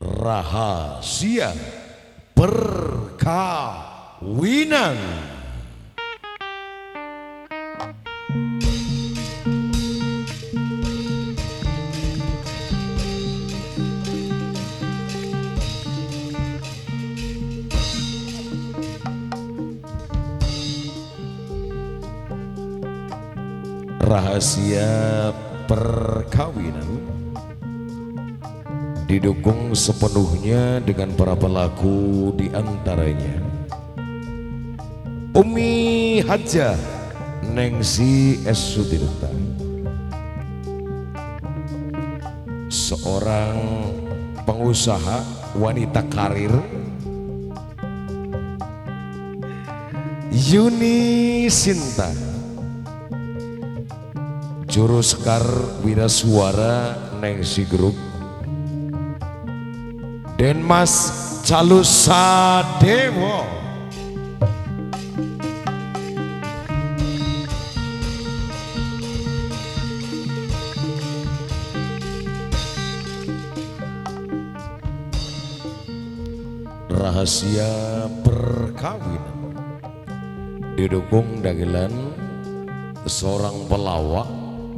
Rahasia perkawinan. Rahasia perkawinan didukung sepenuhnya dengan para pelaku, di antaranya Umi Hajah Nengsi S. Sutirta, seorang pengusaha wanita karir. Yuni Sinta, Juru Sekar Wirasuara Nengsi Group. Denmas Calusadewo, rahasia perkawinan didukung dagelan seorang pelawak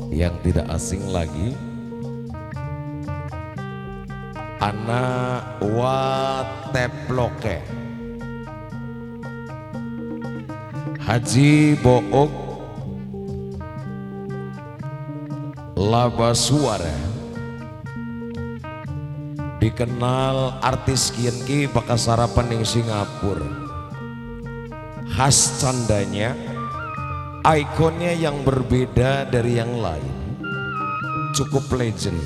yang tidak asing lagi, Ana Wateploke, Haji Book Labasuara, dikenal artis kienki pakai sarapan ning Singapura. Khas candanya, ikonnya yang berbeda dari yang lain, cukup legend.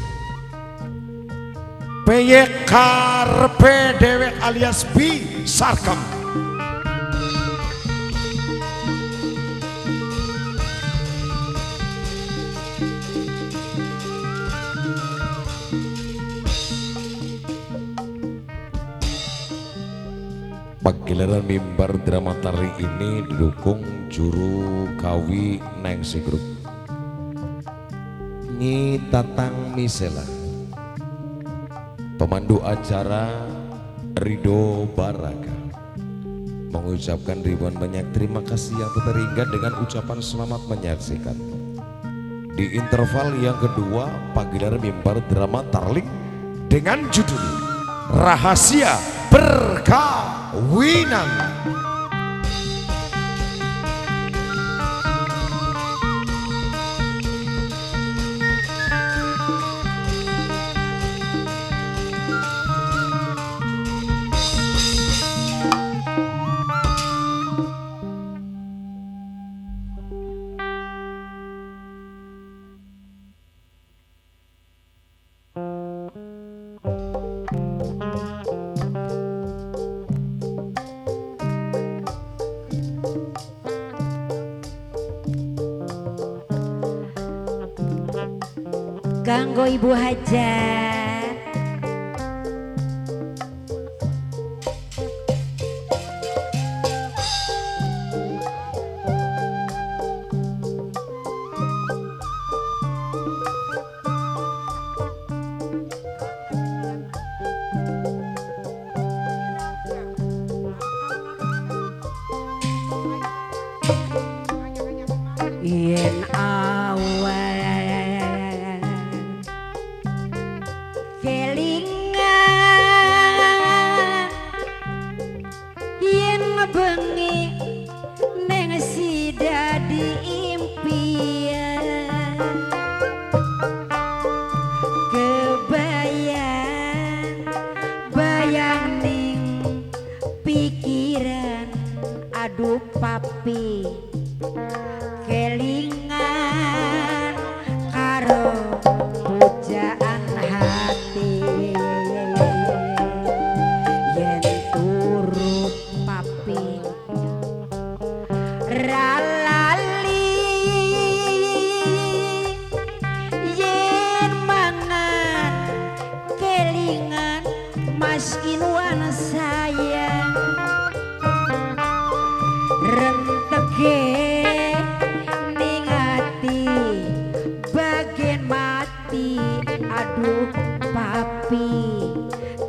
PYK dewek alias B Sarkem. Pagelaran mimbar drama tari ini didukung Juru Kawi Nengsi Group, Nyi Tatang Misela, pemandu acara Rido Baraka. Mengucapkan ribuan banyak terima kasih yang terhingga dengan ucapan selamat menyaksikan. Di interval yang kedua, pagelaran mimbar drama Tarling dengan judul Rahasia Perkawinan. Kanggo Ibu Hajah, yen awal kelingan yen bengi neng si dadi impian, kebayang bayang ning pikiran, aduh papi kelingan karo pujaan hati, yen turut papi ralali, yen mangan kelingan Mas Inwan sayang, rentege aduh papi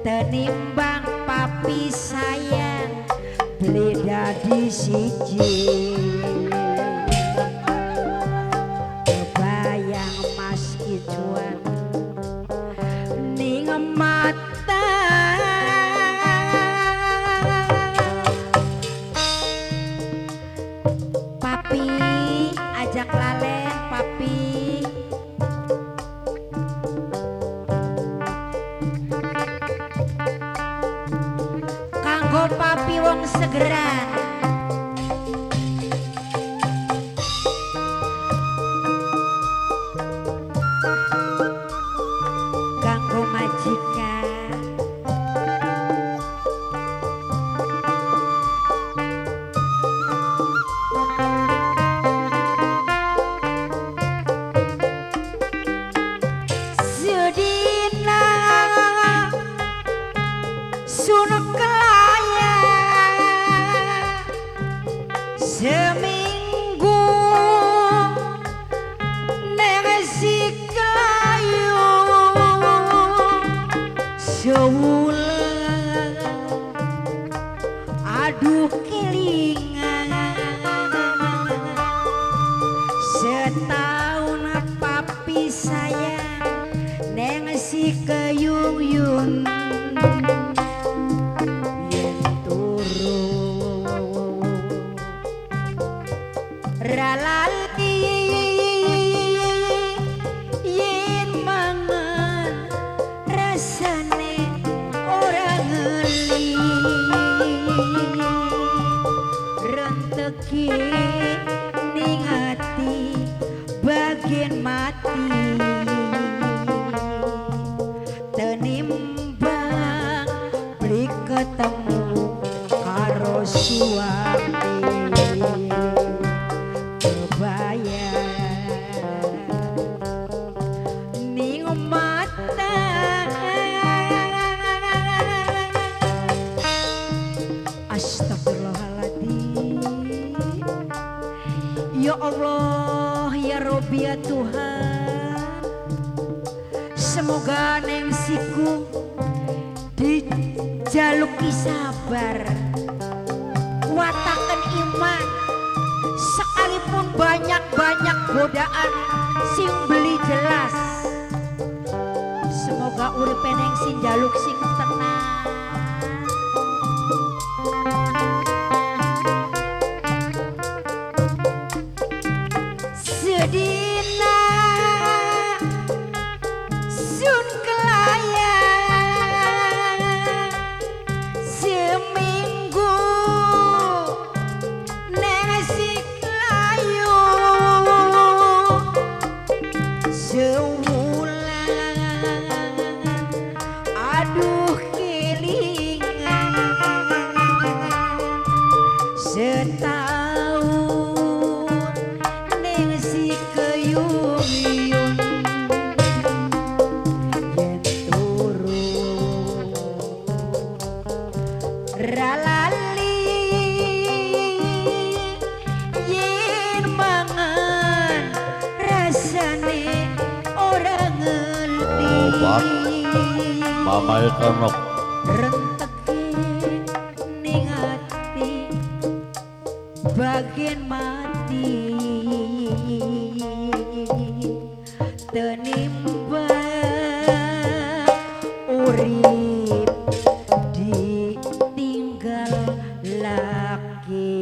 tenimbang papi sayang beli dadi siji kebayang mas ijuan ning mata papi ajak laleh papi kanggo papi wong segeran kanggo majikan sedina sunuk kelaya seminggu neng si kelayu sewulan aduh kelingan setahun papi sayang neng si keyuyun yen turu ralali yen mangan rasane ora ngeli renteki ning ati bagian mati tenimbang beli ketemu karo suami kebayang ning mata astagfirullahaladzim ya Allah ya Robbi ya Tuhan semoga neng siku dijaluki sabar kuatakan iman sekalipun banyak-banyak godaan sing beli jelas semoga uripe neng sing jaluk sing tenang sedina sun kelaya seminggu neng si kelayu sewulan aduh kelingan setahun neng si keyuyun yen turu ralali yen mangan rasane ora ngerti Obat Mamai Kanok renteki ning ati bagian mati tenimbang urip ditinggal laki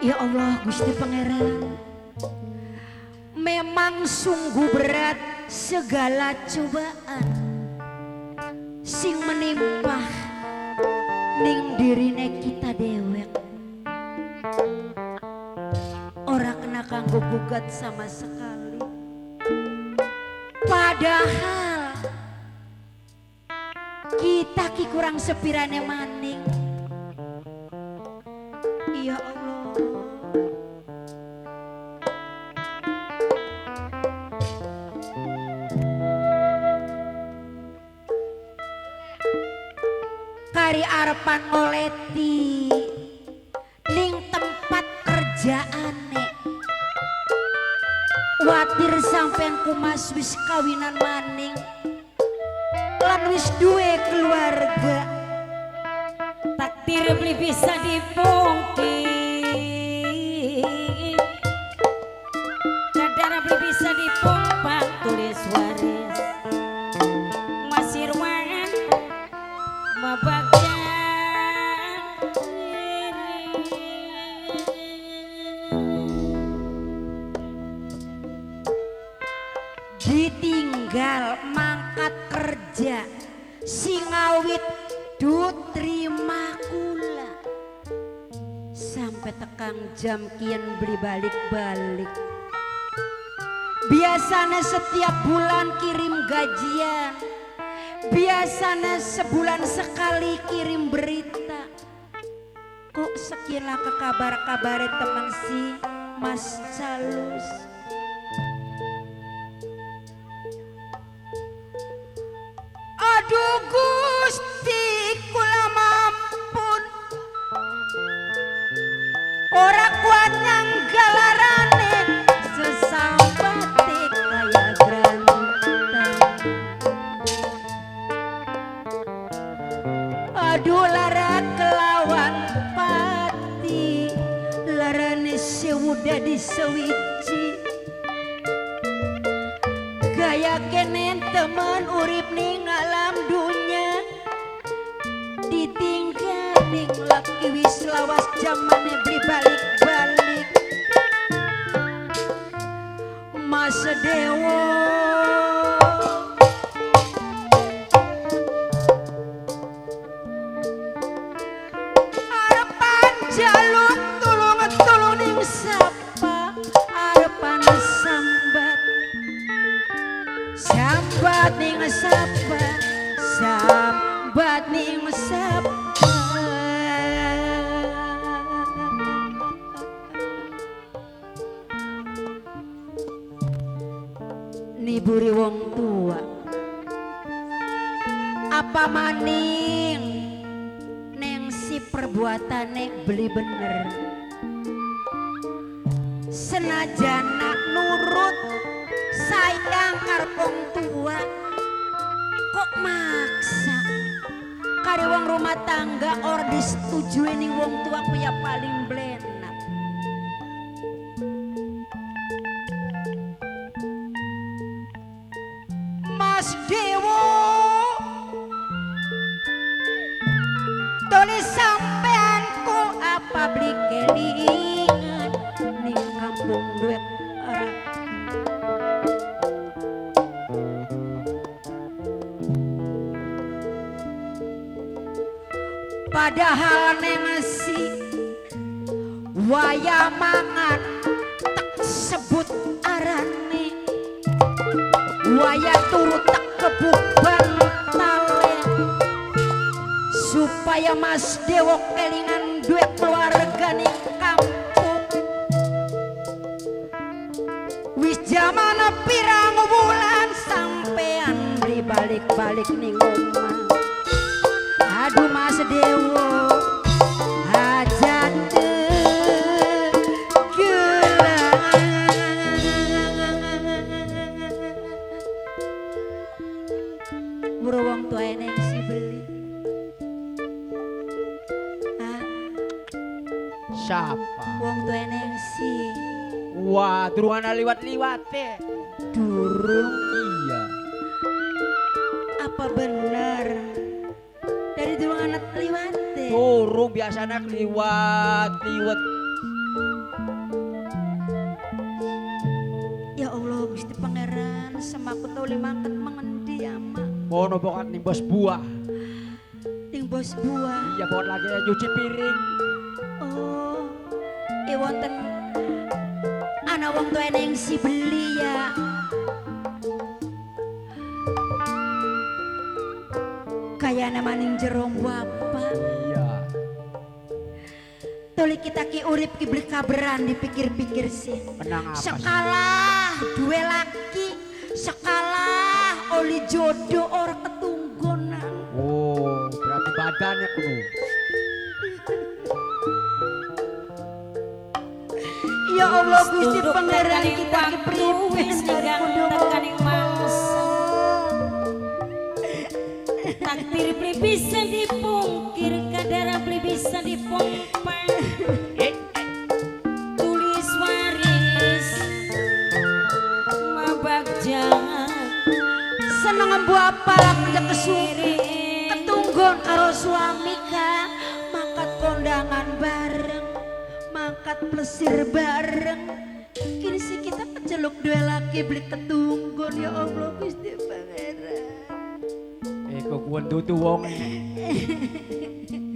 ya Allah Gusti Pangeran memang sungguh berat segala cobaan sing menimpa ning dirine kita dewek ora kena kanggo gugat sama sekali padahal kita ki kurang sepirane maning ya Allah kari arepan ngoleti ning tempat kerjaane kuatir sampean kumas wis kawinan maning lan wis duwe keluarga. Takdir beli bisa dipungkit, kadang beli bisa dipompak tulis waris masih ruangan mabaknya ditinggal mangkat kerja singawit du terima kula sampai tekang jam kian beli balik-balik. Biasanya setiap bulan kirim gajian, biasanya sebulan sekali kirim berita. Kok sekian lah ke kabar-kabar teman si Mas Calus. Aduh Gusti kula mampun, ora kuat nyanggalarane sesambate kaya grantang. Aduh lara kelawan pati, larane sewu dadi sewiji. Gaya kenen temen urip ning alam dunya, ditinggal ning laki wis lawas jamane beli balik-balik. Mas Dewo arepan jaluk tulung ning sapa, arepan sambat sambat ning sapa, sambat ning sapa. Niburi wong tua apa maning neng si perbuatane beli bener, senajan nak nurut sayang karep wong tua kok maksa kare wong rumah tangga or disetujui ning wong tua ku ya paling blenak. Mas Dewo tulis sampeanku apa beli kelingan ning kampung duit arah. Padahal nengsi waya mangan tak sebut arane, waya turut tak kebuban tale, supaya Mas Dewo kelingan duit keluarga ning kampung. Wis jaman pirang bulan sampean beli balik-balik ning omah. Aduh Mas Dewo hajat gelang, wong tua eneng si beli. Hah? Siapa? Wong tua eneng si Wah, durung ana liwat-liwate. durung. Iya. Apa benar dari durung anak liwate? Durung biasanya kliwat-liwat. Ya Allah Gusti Pangeran, semaku tau limangket mengendi ama Ono bokat ning bos buah. ting bos buah. Iya, bokat lagi nyuci piring. Oh, wonten ana wong tua eneng si beli ya. Kayana maning jerong bapak. Iya. Tuli kita ki urip ki beli kaberan dipikir-pikir sih. Menang apa sih? Sekalah dua laki, sekalah oli jodoh orang ketunggonan. Oh, berarti badannya penuh. Ya Allah Gusti Tunduk Pangeran tekaning kita waktu kepriwe wis ninggang tekaning mangsa. Takdir beli bisa dipungkir, kadar beli bisa dipompa. Tulis waris mabak jangan seneng embu apal kerja kesuri ketunggon karo suami ka mangkat kondangan bareng mangkat plesir bareng kini sih kita keceluk dua laki beli ketunggon ya Allah Gusti Pangeran Kok kuwen dudu wong.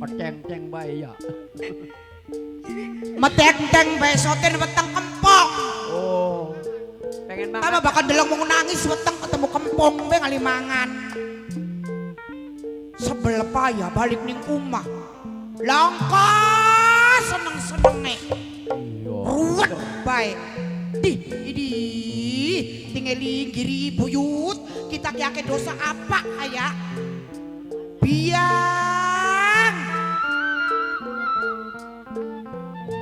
Meteng-teng bae ya. Meteng-teng bae soten weteng kempong. Oh. Pengen Tama makan. bakal deleng mau nangis weteng ketemu kempong bae ngali mangan. Sebel payah balik ning omah. Langka seneng-senenge. Iya. Ruwet bae. Di tinggali giri buyut kita kiake dosa apa kayak biang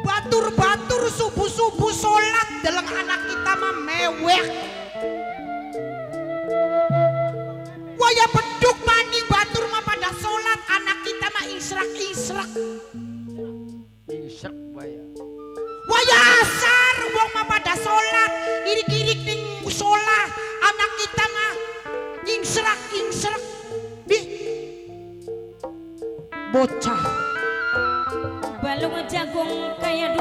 batur-batur subuh-subuh sholat dalam anak kita mah mewek waya beduk maning batur mah pada sholat anak kita mah israk-israk Isek bae. waya asar wong mah pada sholat irik-irik ning musola anak kita mah ingsrak-ingsrak di bocah balung jagung kaya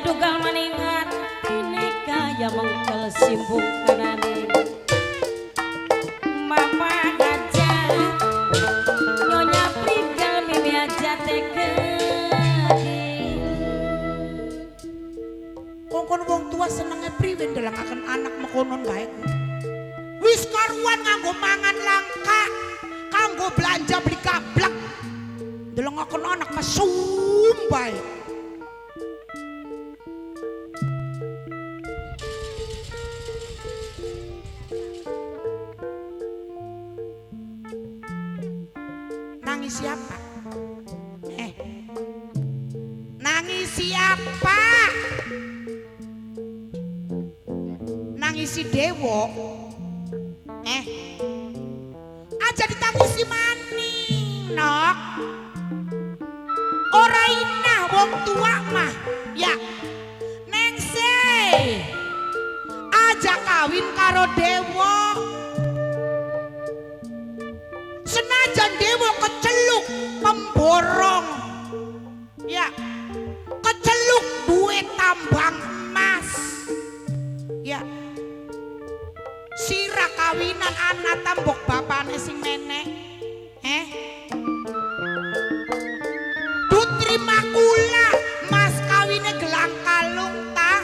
dugal maningat ini kaya mengkel simbung kanane mama aja nyonya prigal mimi aja teke kongkon wong tua senenge priwe ndelangaken anak mekonon bae wis karuan nganggo mangan langka kanggo belanja beli kablak ndelangaken anak mah bae nangis siapa nangis siapa nangisi dewo aja ditangisi maning nok ora inah wong tua mah ya nengse aja kawin karo dewo senajan dewo keceluk pemborong ya keceluk duit tambang emas ya sira kawinan anak tambok bapane sing nenek terima kula mas kawine gelang kalung ta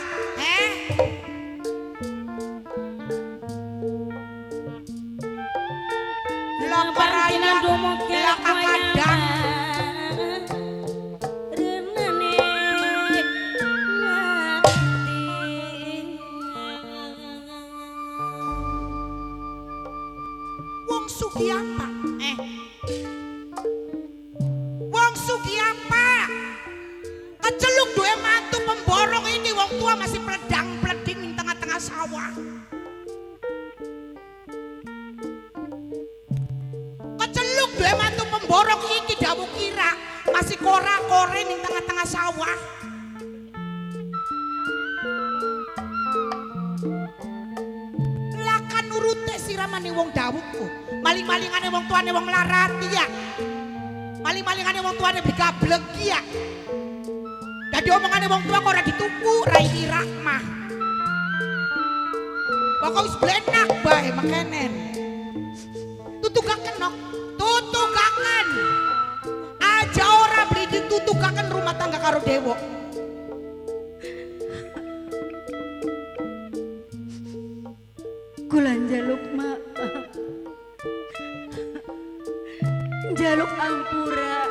lokaraya lokakadang wong sugi apa wong sugi apa keceluk dua mantu pemborong ini wong tua masih peledang-peleding di tengah-tengah sawah keceluk dua mantu pemborong ini dawu kira masih kora-kore di tengah-tengah sawah lakan nurute siramane wong dawuku maling-malingane wong tuane wong larati ya maling-malingane wong tuane bigablegi ya dadi omongane wong tua kok ora dituku rai irahmah pokok wis blenak bae makenen tutugaken nok tutugaken aja ora beli ditutugaken rumah tangga karo dewo kula njaluk maaf njaluk ampura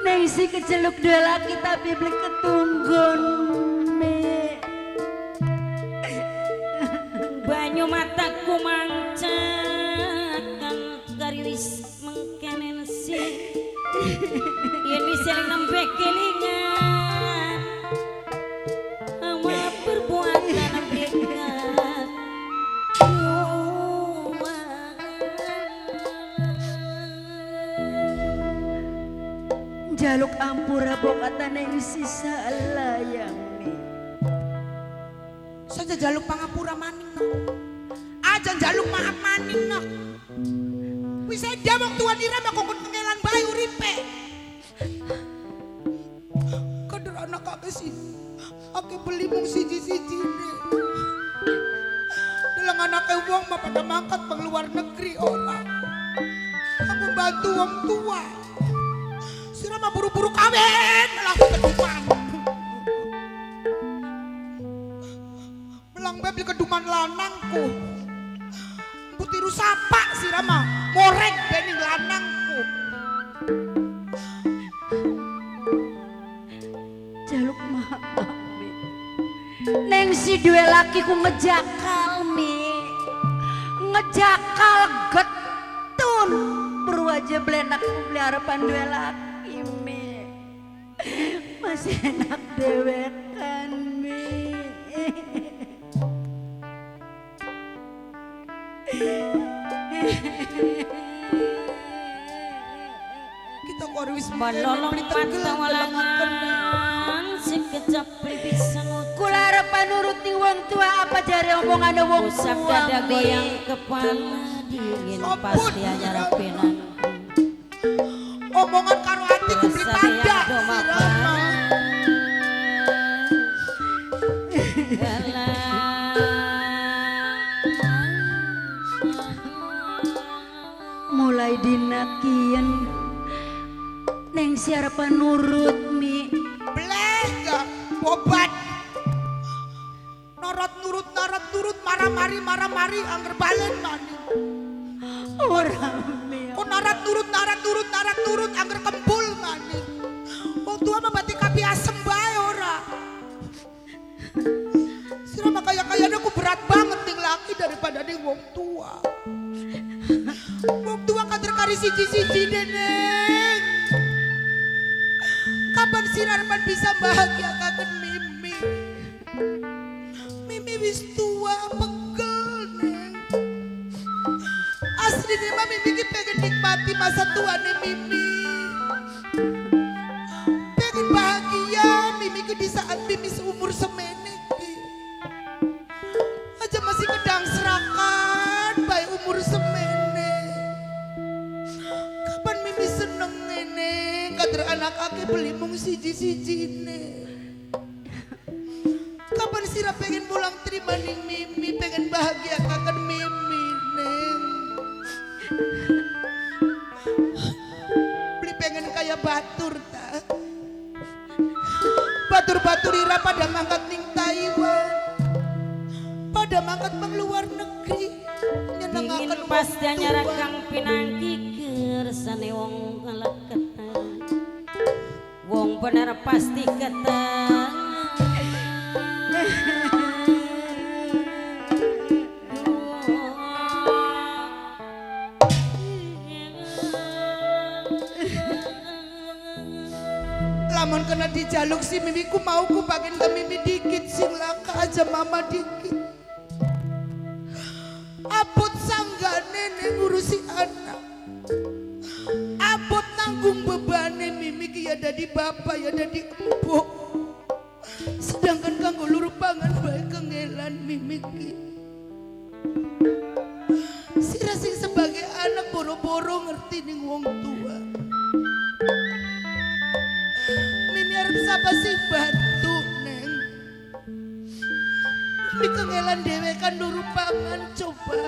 neng si keceluk dua laki tapi beli ketunggon me banyu mataku mancakan gariwis mengkenen si Yen bisa nembe kelingan amal perbuatan bekat jaluk ampura bokatan yang sisa layang mi. Saja jaluk pangapura maning no. Aja jaluk maaf maning no. Wis dia wong tuan ira mah kok kengelan bae uripe. Kader anak kakek sih. Ake beli mung siji-siji ne. Dalang anake wong mah pada mangkat bang luar negeri ora. Aku bantu wong tua. Sira mah buru-buru kawin malah keduman. Melang beli keduman lanangku. Putiru sapa sira mah morek bening lanangku. Jaluk maaf mi. Neng si dua laki ku ngejakal mi. Ngejakal getun. Baru aja belenak ku beli harapan dua laki mi. Masih enak dewekan mi. Kita korwis balolong patawalangan sekejap bisa Kula arep nuruti wong tua apa jare omongane wong usap tua dada mi. goyang kepala dingin pasti hanya rapinan omongan karo ati ku beli panda doma sirama. Mulai dinakian neng siapa nurut mi. Blega bobat norot nurut marah-mari angger balen maning. Orang mi. Kok narat nurut angger kembul maning. Wong tua mah batik kapi asem bae ora. Sirama kaya-kayane ku berat banget ning laki daripada ning wong tua. Wong tua kader kari siji-siji neneng. Kapan Sirarman bisa bahagiakan Mimi? Mimi wis tua pegel neng. Aslinya mah Mimi ki pengen nikmati masa tuane Mimi. Pengen bahagia Mimi ki di saat Mimi seumur semene ki. Aja masih kedang serakan bae umur semene. Kapan Mimi seneng ngene kader anak ake beli mung siji-sijine. Kapan Sira pengen pulang terima ning Mimi, pengen bahagia kangen Mimi neng. Beli pengen kaya batur ta. Batur-batur ira pada mangkat ning Taiwan. Pada mangkat bang luar negeri. dingin Nyenengaken pasti hanya tua. rakang pinangki kersane wong kaleketang wong bener pasti ketang Lamun kena dijaluk si Mimi ku mau ku bagian ke Mimi dikit sing laka aja mama dikit. Abot sanggane nih ngurusi anak. Abot nanggung bebane Mimi ki ya dadi bapak ya dadi empuk. Sedangkan kanggo luru pangan bae kengelan Mimi ki. Sira sing sebagai anak boro-boro ngerti ning wong tua. Mimi arep sapa sing bantu neng. Mimi kengelan dhewe kan luru pangan coba.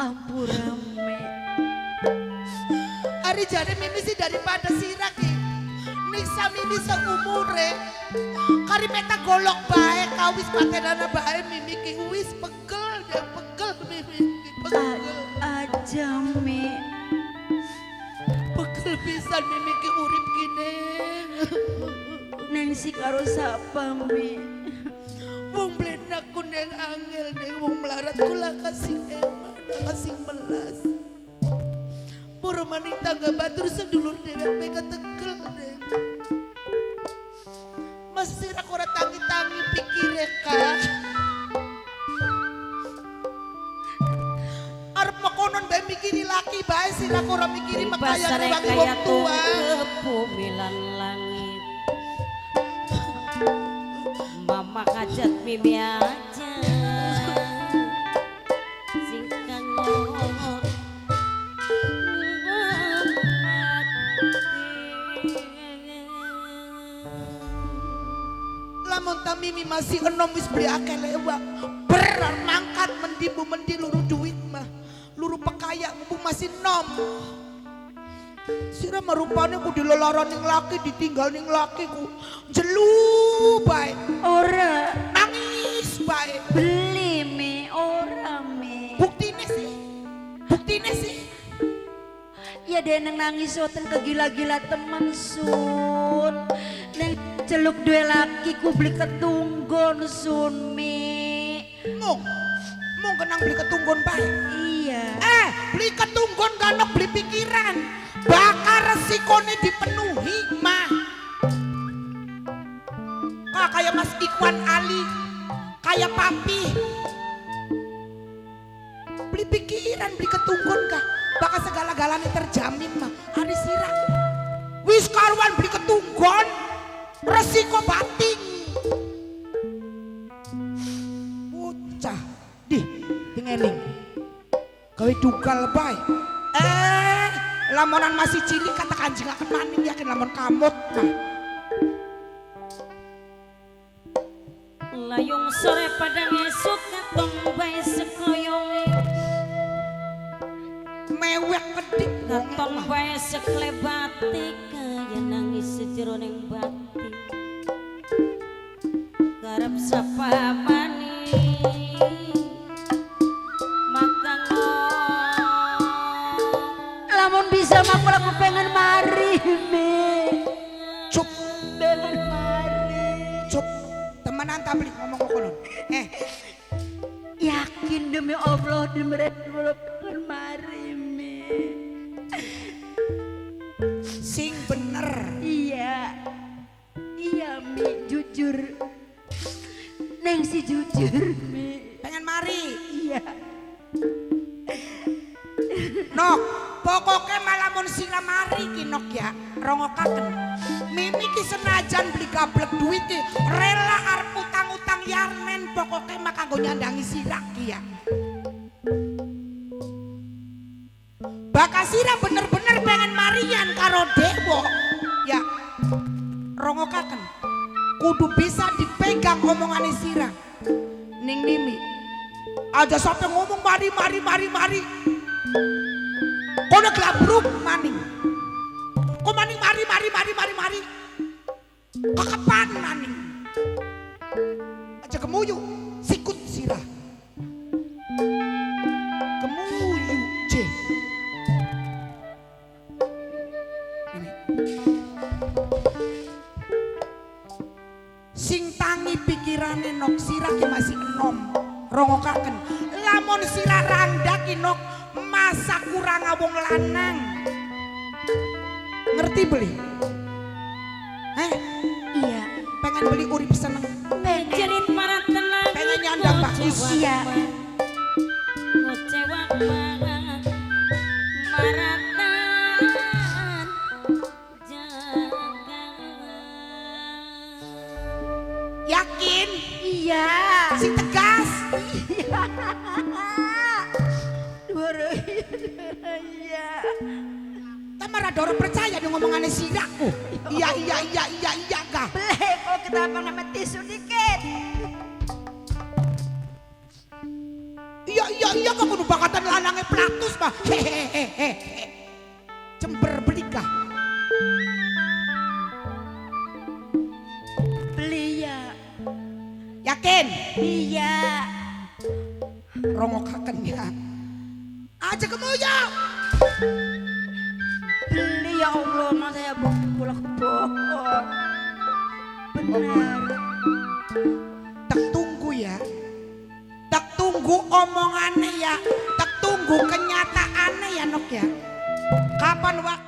Ampura mi. Ari jare Mimi sih daripada Sira ki. Niksa Mimi seumure. Kari peta golok bae kawis patenana bae Mimi ki wis pegel dia pegel Mimi ki pegel. Aja mi. Pegel pisan Mimi ki urip ki neng. Neng si karo sapa mi. Wong blenak ku neng angel neng wong melarat ku lah kasih emak kasih melas. Moro maning tangga batur sedulur dewek mega tegel deh. Mas sirak ora tangi-tangi pikire Kak. Arep makonon bae mikiri laki bae sirak ora mikiri makaya Basare wangi kaya wong tua. bumi lan langit. Mama hajat mimi aja. Sing kangen. Lamun ta mimi masih enom wis beli akeh lewa. Berar mangkat mendimu mendi luru duit mah. Luru pekaya mumpung masih nom. Sira marupane ku dilelaran ning laki ditinggal ning laki ku jelu bae. Ora Nangis bae. beli mi ora mi. Buktine sih. Buktine sih. Ya deh neng nangis soten kegila-gila temen sun. Neng celuk dua laki ku beli ketunggon sun mi. Mung kenang beli ketunggon bae. Iya. Beli ketunggon gak beli pikiran. Bakar resikone dipenuhi mah. Kayak Mas Ikwan Ali, kayak Papi. Beli pikiran, beli ketunggon kah? Bakal segala-galanya terjamin mah. Hari sirak. Wis karuan beli ketunggon, resiko bating. Bocah, dengeling. Gawe dugal bae. Lamonan masih cilik kata kanjeng akan maning yakin lamon kamut nah. Layung sore padang esuk katong bae sekoyong. Mewek kedik Katong bae seklebatik kaya nangis sejeroning batik. Karep sapa mani makang Lamun bisa mah aku pengen mari mi. Cup, Pengen mari. cup. Temenan tak beli ngomong konon. Yakin demi Allah demi Rasulullah pengen mari mi. Sing bener. Iya. Iya mi jujur. Neng si jujur mi. Pengen mari. Iya. Nok, pokoknya malamun sira mari ki nok ya, rongokaken. Mimi ki senajan beli gablek duit ki rela arep utang-utang yarnen pokoknya mah kanggo nyandangi sira ki ya. Bakal sira bener-bener pengen marian karo dewo. Ya. Rongokaken. Kudu bisa dipegang omongane sira. Ning Mimi. Aja sampe ngomong mari. Kono glabruk maning. Kok maning mari. Kekepan maning. Aja kemuyu sikut sirah. Kemuyu C. Ini. Sing tangi pikirane nok sirah ki masih enom. Rongokaken. Lamun sirah randa ki nok masa kurang wong lanang. Ngerti beli? Iya. Pengen beli urip seneng. jerit para tenang. Pengen nyandang bagus. Iya. Kecewa banget maratan jangan. Yakin? Iya. Si tegas. Iya. Tamara dorong percaya dengan ngomongannya siraku. Iya kah? Boleh kok kita nama tisu dikit. Iya kok kudu bakatan lanangnya platus mah. Hehehe. Cember beli kah? Beli ya. Yakin? Iya. Rongokaken ya. Aja kemuya. Beli ya Allah, masa ya bolak bohong. Benar. Tak tunggu ya. Tak tunggu omongannya ya. Tak tunggu kenyataannya ya Nok ya. Kapan waktu